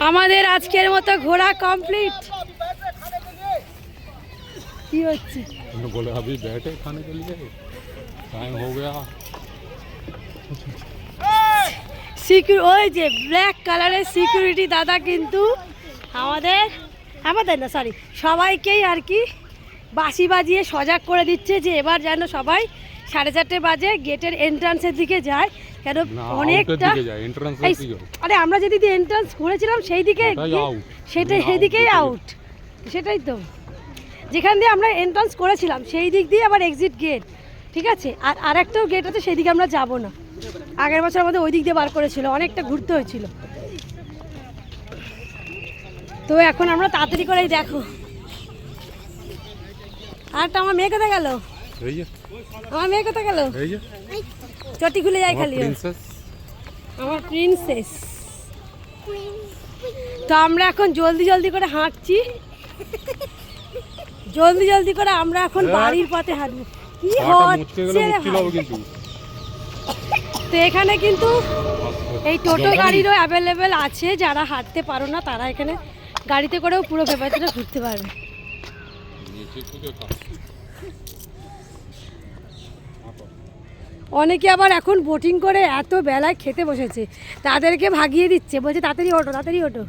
আমাদের আজকের মতো ঘোরা কমপ্লিট। কি হচ্ছে? बोले अभी बैठे खाने के लिए टाइम हो गया। ওই যে ব্ল্যাক কালারের সিকিউরিটি দাদা কিন্তু আমাদের না সরি সবাইকেই আর কি বাঁশি বাজিয়ে সজাগ করে দিচ্ছে যে এবার যেন সবাই 4:30 বাজে গেটের এন্ট্রান্সের দিকে যায়। কেন অনেকটা আরে আমরা যেদিকে এন্ট্রান্স করেছিলাম সেই দিকে সেইদিকেই আউট। সেটাই তো, যেখান দিয়ে আমরা এন্ট্রান্স করেছিলাম সেই দিক দিয়ে আবার এক্সিট গেট, ঠিক আছে। আর আরেকটাও গেট আছে, সেই দিকে আমরা যাব না। আগের বছর আমাদের ওই দিক দিয়ে বার করেছিল, অনেকটা ঘুরতে হয়েছিল। তো এখন আমরা তাড়াতাড়ি করেই দেখো। আরটা আমার মেয়ে কোথায় গেল? আমার মেয়ে কোথায় গেল? চটি খুলে যায় খালি আমার প্রিন্সেস। তো আমরা এখন জলদি জলদি করে হাঁটছি, জলদি জলদি করে আমরা এখন বাড়ির পথে হাঁটবো। কি হচ্ছে? তো এখানে কিন্তু এই টোটো গাড়িরও অ্যাভেলেবেল আছে, যারা হাঁটতে পারো না তারা এখানে গাড়িতে করেও পুরো ব্যাপারটা ঘুরতে পারবে। অনেকে আবার এখন বোটিং করে এত বেলায় খেতে বসেছে, তাদেরকে ভাগিয়ে দিচ্ছে, বলছে তাড়াতাড়ি ওঠো তাড়াতাড়ি ওঠো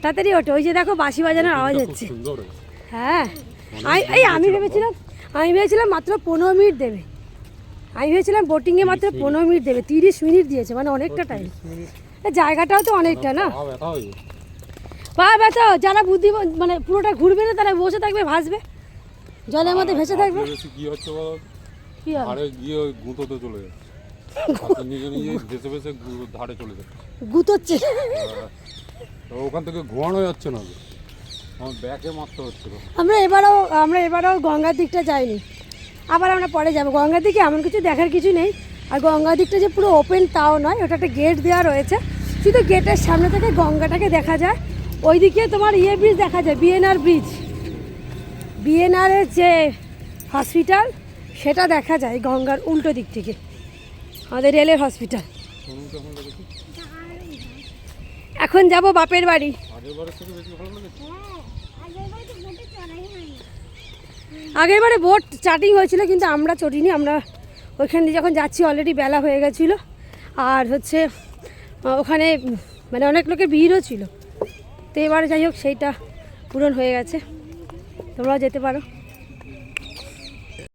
তাড়াতাড়ি ওঠো। ওই যে দেখো বাঁশি বাজানোর আওয়াজ হচ্ছে। হ্যাঁ আমি ভেবেছিলাম মাত্র 15 মিনিট দেবে। আমি ভেবেছিলাম বোটিংয়ে মাত্র 15 মিনিট দেবে, 30 মিনিট দিয়েছে, মানে অনেকটা টাইম। জায়গাটাও তো অনেকটা না, পা ব্যথা। যারা বুদ্ধি মানে পুরোটা ঘুরবে না তারা বসে থাকবে, ভাসবে জলের মধ্যে ভেসে থাকবে। গুতোচ্ছে, ওখান থেকে ঘোরানো যাচ্ছে না, আমার ব্যাকে মারতে হচ্ছে। আমরা এবারও গঙ্গার দিকটা যাইনি, আবার আমরা পরে যাবো। গঙ্গার দিকে এমন কিছু দেখার কিছু নেই। আর গঙ্গার দিকটা যে পুরো ওপেন তাও নয়, ওটা একটা গেট দেওয়া রয়েছে, শুধু গেটের সামনে থেকে গঙ্গাটাকে দেখা যায়। ওইদিকে তোমার ব্রিজ দেখা যায়, বিএনআর ব্রিজ, বিএনআরের যে হসপিটাল সেটা দেখা যায় গঙ্গার উল্টো দিক থেকে, আমাদের রেলের হসপিটাল। এখন যাব বাপের বাড়ি। আগের বারে বোট চার্টিং হয়েছিল কিন্তু আমরা চটিনি, আমরা ওইখান দিয়ে যখন যাচ্ছি অলরেডি বেলা হয়ে গেছিলো। আর হচ্ছে ওখানে মানে অনেক লোকের ভিড়ও ছিল। তো এবারে যাই হোক সেইটা পূরণ হয়ে গেছে, তোমরাও যেতে পারো।